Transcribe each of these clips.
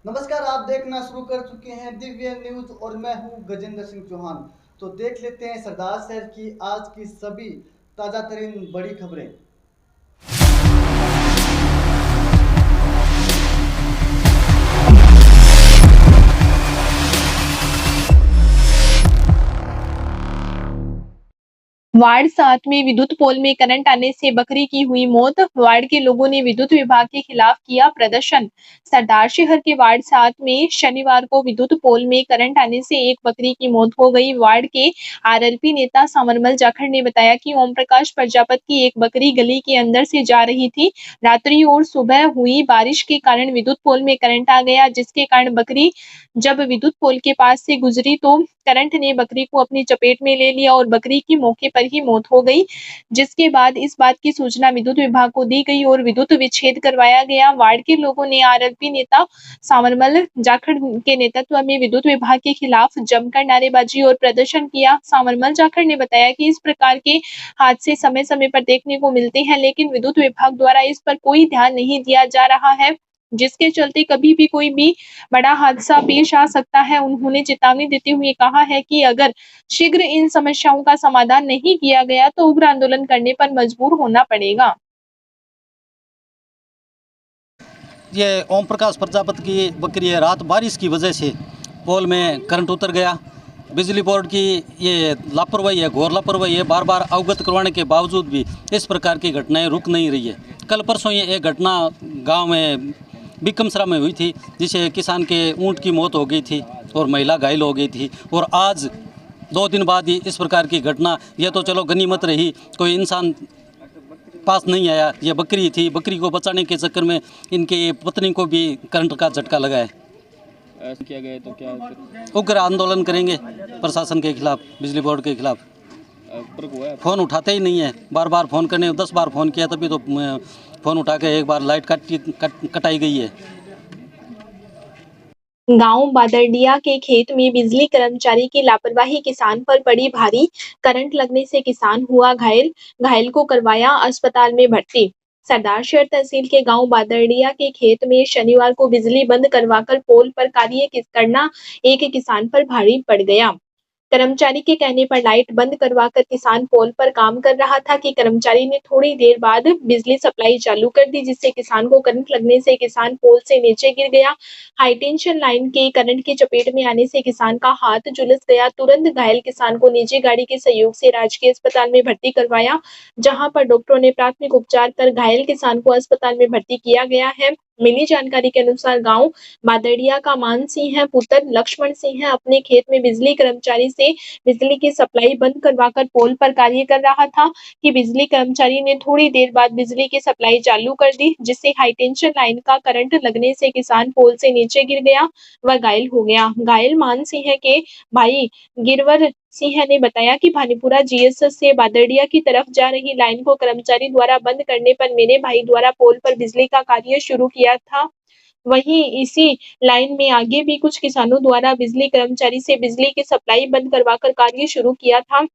नमस्कार, आप देखना शुरू कर चुके हैं दिव्य न्यूज और मैं हूं गजेंद्र सिंह चौहान। तो देख लेते हैं सरदार शहर की आज की सभी ताजा तरीन बड़ी खबरें। वार्ड 7 में विद्युत पोल में करंट आने से बकरी की हुई मौत। वार्ड के लोगों ने विद्युत विभाग के खिलाफ किया प्रदर्शन। सरदार शहर के वार्ड 7 में शनिवार को विद्युत पोल में करंट आने से एक बकरी की मौत हो गई। वार्ड के आरएलपी नेता सावरमल जाखड़ ने बताया कि ओम प्रकाश प्रजापत की एक बकरी गली के अंदर से जा रही थी। रात्रि और सुबह हुई बारिश के कारण विद्युत पोल में करंट आ गया, जिसके कारण बकरी जब विद्युत पोल के पास से गुजरी तो करंट ने बकरी को अपनी चपेट में ले लिया और बकरी की मौके पर ही मौत हो गई। जिसके बाद इस बात की सूचना विद्युत विभाग को दी गई और विद्युत विच्छेद करवाया गया। वार्ड के लोगों ने आरएलपी नेता सावरमल जाखड़ के नेतृत्व में विद्युत विभाग के खिलाफ जमकर नारेबाजी और प्रदर्शन किया। सावरमल जाखड़ ने बताया कि इस प्रकार के हादसे समय समय पर देखने को मिलते हैं, लेकिन विद्युत विभाग द्वारा इस पर कोई ध्यान नहीं दिया जा रहा है, जिसके चलते कभी भी कोई भी बड़ा हादसा पेश आ सकता है। उन्होंने चेतावनी देते हुए कहा है कि अगर शीघ्र इन समस्याओं का समाधान नहीं किया गया तो उग्र आंदोलन करने पर मजबूर होना पड़ेगा। ये ओम प्रकाश प्रजापति की बकरी है। रात बारिश की वजह से पोल में करंट उतर गया। बिजली बोर्ड की ये लापरवाही है, घोर लापरवाही है। बार बार अवगत करवाने के बावजूद भी इस प्रकार की घटनाएं रुक नहीं रही है। कल परसों ये एक घटना गांव में बिकमसरा में हुई थी, जिसे किसान के ऊँट की मौत हो गई थी और महिला घायल हो गई थी। और आज 2 दिन बाद ही इस प्रकार की घटना, यह तो चलो गनीमत रही, कोई इंसान पास नहीं आया। ये बकरी थी, बकरी को बचाने के चक्कर में इनके पत्नी को भी करंट का झटका लगा है। ऐसा किया गया तो क्या उग्र आंदोलन करेंगे प्रशासन के खिलाफ, बिजली बोर्ड के खिलाफ। हुआ है? फ़ोन उठाते ही नहीं है। बार बार फ़ोन करने 10 बार फ़ोन किया तभी तो फ़ोन उठा के एक बार लाइट कटाई गई है। गांव बादरडिया के खेत में बिजली कर्मचारी की लापरवाही किसान पर पड़ी भारी। करंट लगने से किसान हुआ घायल, घायल को करवाया अस्पताल में भर्ती। सरदार शहर तहसील के गांव बादरडिया के खेत में शनिवार को बिजली बंद करवाकर पोल पर कार्य करना एक किसान पर भारी पड़ गया। कर्मचारी के कहने पर लाइट बंद करवाकर किसान पोल पर काम कर रहा था कि कर्मचारी ने थोड़ी देर बाद बिजली सप्लाई चालू कर दी, जिससे किसान को करंट लगने से किसान पोल से नीचे गिर गया। हाई टेंशन लाइन के करंट की चपेट में आने से किसान का हाथ झुलस गया। तुरंत घायल किसान को निजी गाड़ी के सहयोग से राजकीय अस्पताल में भर्ती करवाया, जहां पर डॉक्टरों ने प्राथमिक उपचार कर घायल किसान को अस्पताल में भर्ती किया गया है। मिली जानकारी के अनुसार गांव बादड़िया का मान सिंह है पुत्र लक्ष्मण सिंह है अपने खेत में बिजली कर्मचारी से बिजली की सप्लाई बंद करवाकर पोल पर कार्य कर रहा था कि बिजली कर्मचारी ने थोड़ी देर बाद बिजली की सप्लाई चालू कर दी, जिससे हाई टेंशन लाइन का करंट लगने से किसान पोल से नीचे गिर गया व घायल हो गया। घायल मान सिंह के भाई गिरवर सिंह ने बताया कि भानीपुरा जीएसएस से बादड़िया की तरफ जा रही लाइन को कर्मचारी द्वारा बंद करने पर मेरे भाई द्वारा पोल पर बिजली का कार्य शुरू किया था। वहीं इसी लाइन में आगे भी कुछ किसानों द्वारा बिजली कर्मचारी से बिजली की सप्लाई बंद करवाकर कार्य शुरू किया था,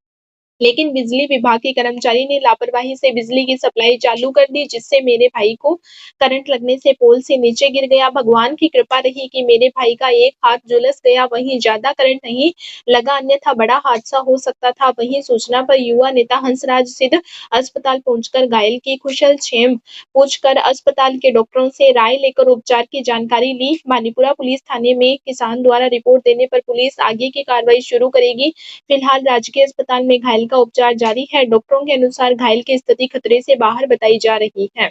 लेकिन बिजली विभाग के कर्मचारी ने लापरवाही से बिजली की सप्लाई चालू कर दी, जिससे मेरे भाई को करंट लगने से पोल से नीचे गिर गया। भगवान की कृपा रही कि मेरे भाई का एक हाथ झुलस गया, वहीं ज्यादा करंट नहीं लगा, अन्यथा बड़ा हादसा हो सकता था। वहीं सूचना पर युवा नेता हंसराज सिद्ध अस्पताल पहुंचकर घायल की कुशल क्षेम पूछकर अस्पताल के डॉक्टरों से राय लेकर उपचार की जानकारी ली। भानीपुरा पुलिस थाने में किसान द्वारा रिपोर्ट देने पर पुलिस आगे की कार्रवाई शुरू करेगी। फिलहाल राजकीय अस्पताल में घायल का उपचार जारी है। डॉक्टरों के अनुसार घायल की स्थिति खतरे से बाहर बताई जा रही है।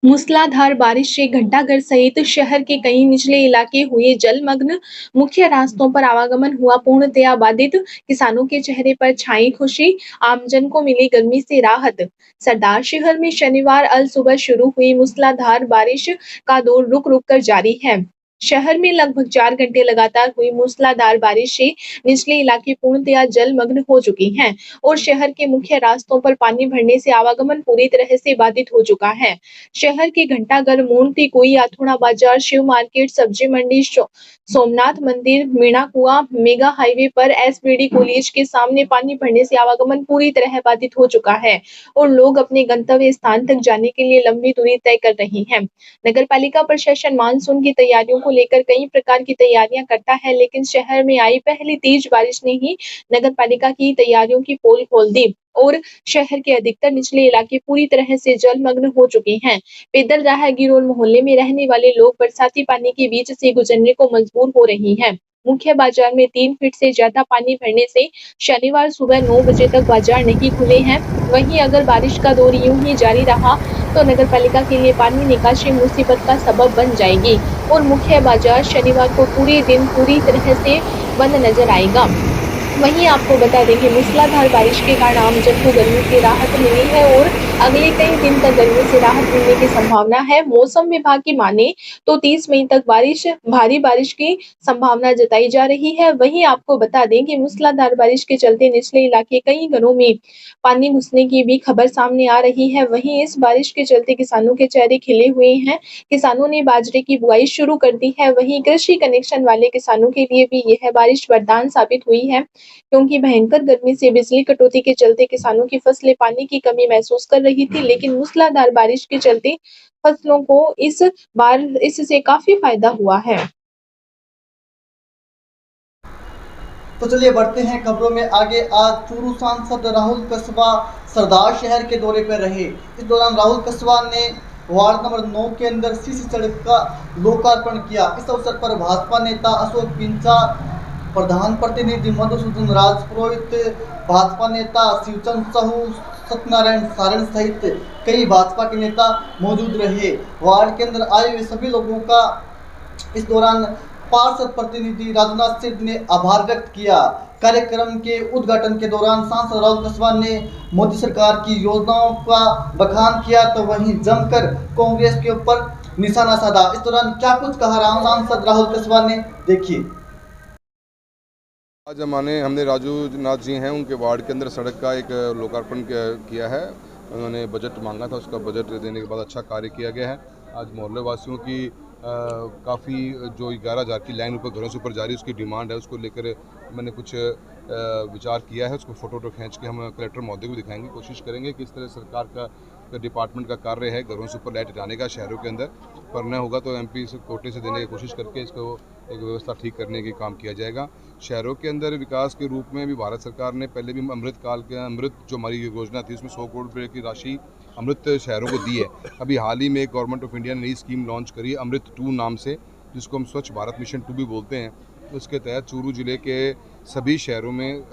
मूसलाधार बारिश से घंटाघर सहित शहर के कई निचले इलाके हुए जलमग्न। मुख्य रास्तों पर आवागमन हुआ पूर्णतया बाधित। किसानों के चेहरे पर छाई खुशी, आमजन को मिली गर्मी से राहत। सरदार शहर में शनिवार अल सुबह शुरू हुई मूसलाधार बारिश का दौर रुक रुक कर जारी है। शहर में लगभग 4 घंटे लगातार हुई मूसलाधार बारिश से निचले इलाके पूर्णतया जलमग्न हो चुके हैं और शहर के मुख्य रास्तों पर पानी भरने से आवागमन पूरी तरह से बाधित हो चुका है। शहर के घंटाघर, मूर्ति कुई, अथुणा बाजार, शिव मार्केट, सब्जी मंडी, सोमनाथ मंदिर, मीणा कुआ, मेगा हाईवे पर एसबीडी कॉलेज के सामने पानी भरने से आवागमन पूरी तरह बाधित हो चुका है और लोग अपने गंतव्य स्थान तक जाने के लिए लंबी दूरी तय कर रहे हैं। नगर पालिका प्रशासन मानसून की तैयारियों को लेकर कई प्रकार की तैयारियां करता है, लेकिन शहर में आई पहली तेज बारिश ने ही नगर पालिका की तैयारियों की पोल खोल दी और शहर के अधिकतर निचले इलाके पूरी तरह से जलमग्न हो चुके हैं। पैदल राहगीर और मोहल्ले में रहने वाले लोग बरसाती पानी के बीच से गुजरने को मजबूर हो रहे हैं। मुख्य बाजार में 3 फीट से ज्यादा पानी भरने से शनिवार सुबह 9 बजे तक बाजार नहीं खुले हैं। वहीं अगर बारिश का दौर यूं ही जारी रहा तो नगर पालिका के लिए पानी निकासी मुसीबत का सबब बन जाएगी और मुख्य बाजार शनिवार को पूरे दिन पूरी तरह से बंद नजर आएगा। वहीं आपको बता दें कि मूसलाधार बारिश के कारण आमजन को गर्मी से राहत मिली है और अगले कई दिन तक गर्मी से राहत मिलने की संभावना है। मौसम विभाग की माने तो 30 मई तक भारी बारिश की संभावना जताई जा रही है। वहीं आपको बता दें कि मूसलाधार बारिश के चलते निचले इलाके कई घरों में पानी घुसने की भी खबर सामने आ रही है। वहीं इस बारिश के चलते किसानों के चेहरे खिले हुए हैं। किसानों ने बाजरे की बुआई शुरू कर दी है। वहीं कृषि कनेक्शन वाले किसानों के लिए भी यह बारिश वरदान साबित हुई है, क्योंकि भयंकर गर्मी से बिजली कटौती के चलते किसानों की फसलें पानी की कमी महसूस कर रही थी, लेकिन मूसलाधार बारिश के चलते फसलों को इस बार इससे काफी फायदा हुआ है। तो चलिए बढ़ते हैं खबरों में आगे। आज चूरू सांसद राहुल कस्बा सरदार शहर के दौरे पर रहे। इस दौरान राहुल कस्बा ने वार्ड नंबर 9 के अंदर सीसी सड़क का लोकार्पण किया। इस अवसर पर भाजपा नेता अशोक पिंचा, प्रधान प्रतिनिधि मधुसूदन राजपुरोहित, भाजपा नेता शिवचंद साहू, सत्यनारायण सारण सहित कई भाजपा के नेता मौजूद रहे। वार्ड के अंदर आए हुए सभी लोगों का इस दौरान पार्षद प्रतिनिधि राजनाथ सिंह ने आभार व्यक्त किया। कार्यक्रम के उद्घाटन के दौरान सांसद राहुल कस्बा ने मोदी सरकार की योजनाओं का बखान किया, तो वहीं जमकर कांग्रेस के ऊपर निशाना साधा। इस दौरान क्या कुछ कहा सांसद राहुल कस्बा ने, देखिए। आज हमने राजू नाथ जी हैं, उनके वार्ड के अंदर सड़क का एक लोकार्पण किया है। उन्होंने बजट मांगा था, उसका बजट देने के बाद अच्छा कार्य किया गया है। आज मोहल्ले वासियों की काफ़ी जो 11,000 की लाइन ऊपर घरों से ऊपर जारी उसकी डिमांड है, उसको लेकर मैंने कुछ विचार किया है। उसको फ़ोटो खींच के हम कलेक्टर महोदय को दिखाएंगे। कोशिश करेंगे कि इस तरह सरकार का डिपार्टमेंट का कार्य है घरों से ऊपर लाइट हटाने का शहरों के अंदर, पर न होगा तो एमपी से कोटे से देने की कोशिश करके इसको एक व्यवस्था ठीक करने के काम किया जाएगा। शहरों के अंदर विकास के रूप में भी भारत सरकार ने पहले भी अमृत जो हमारी योजना थी उसमें 100 करोड़ रुपये की राशि अमृत शहरों को दी है। अभी हाल ही में गवर्नमेंट ऑफ इंडिया ने नई स्कीम लॉन्च करी अमृत 2 नाम से, जिसको हम स्वच्छ भारत मिशन 2 भी बोलते हैं। उसके तहत चूरू जिले के सभी शहरों में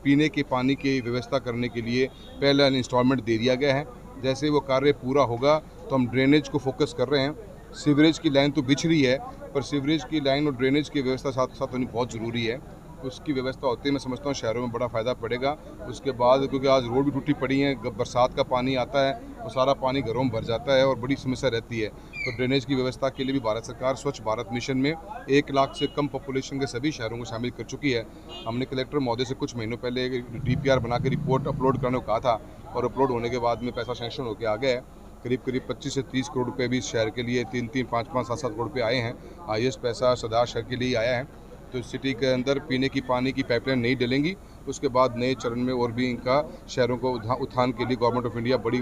पीने के पानी की व्यवस्था करने के लिए पहला इंस्टॉलमेंट दे दिया गया है। जैसे वो कार्य पूरा होगा तो हम ड्रेनेज को फोकस कर रहे हैं। सीवरेज की लाइन तो बिछ रही है, पर सीवरेज की लाइन और ड्रेनेज की व्यवस्था साथ साथ होनी बहुत ज़रूरी है। उसकी व्यवस्था होते ही मैं समझता हूँ शहरों में बड़ा फ़ायदा पड़ेगा। उसके बाद क्योंकि आज रोड भी टूटी पड़ी हैं, बरसात का पानी आता है और सारा पानी घरों में भर जाता है और बड़ी समस्या रहती है। तो ड्रेनेज की व्यवस्था के लिए भी भारत सरकार स्वच्छ भारत मिशन में 1 लाख से कम पॉपुलेशन के सभी शहरों को शामिल कर चुकी है। हमने कलेक्टर महोदय से कुछ महीनों पहले DPR बना के रिपोर्ट अपलोड करने को कहा था और अपलोड होने के बाद में पैसा सैंक्शन होकर आ गया है। करीब 25 से 30 करोड़ रुपये भी इस शहर के लिए 3-3, 5-5, 7-7 करोड़ रुपये आए हैं। हाईएस्ट पैसा सरदार शहर के लिए आया है। तो सिटी के अंदर पीने की पानी की पाइपलाइन नहीं डलेंगी। उसके बाद नए चरण में और भी इनका शहरों को उत्थान के लिए गवर्नमेंट ऑफ इंडिया बड़ी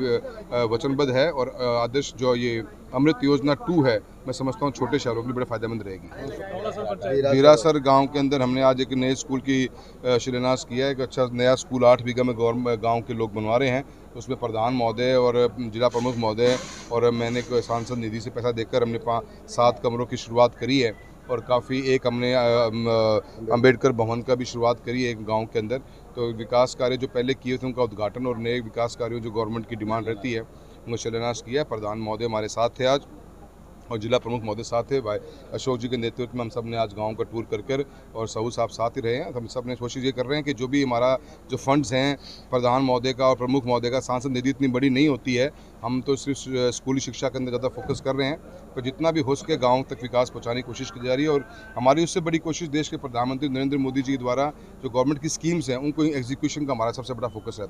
वचनबद्ध है और आदर्श जो ये अमृत योजना 2 है, मैं समझता हूँ छोटे शहरों के लिए बड़े फायदेमंद रहेगी। हीरासर गांव के अंदर हमने आज एक नए स्कूल की शिलान्यास किया है। एक अच्छा नया स्कूल 8 बीघा में गाँव के लोग बनवा रहे हैं। उसमें प्रधान महोदय और जिला प्रमुख महोदय और मैंने सांसद निधि से पैसा देकर हमने 7 कमरों की शुरुआत करी है और काफ़ी एक हमने अंबेडकर भवन का भी शुरुआत करी है एक गांव के अंदर। तो विकास कार्य जो पहले किए थे उनका उद्घाटन और नए विकास कार्यों जो गवर्नमेंट की डिमांड रहती है उनको शिलान्यास किया। प्रधान महोदय हमारे साथ थे आज और जिला प्रमुख महोदय साथ है, भाई अशोक जी के नेतृत्व में हम सब ने आज गांव का टूर कर और साहू साहब साथ ही रहे हैं। हम सब ने कोशिश ये कर रहे हैं कि जो भी हमारा जो फंड्स हैं प्रधान महोदय का और प्रमुख महोदय का, सांसद निधि इतनी बड़ी नहीं होती है, हम तो सिर्फ स्कूली शिक्षा के अंदर ज़्यादा फोकस कर रहे हैं, तो जितना भी हो सके गाँव तक विकास पहुँचाने की कोशिश की जा रही है। और हमारी उससे बड़ी कोशिश देश के प्रधानमंत्री नरेंद्र मोदी जी द्वारा जो गवर्नमेंट की स्कीम्स हैं उनको एग्जीक्यूशन का हमारा सबसे बड़ा फोकस रहता है।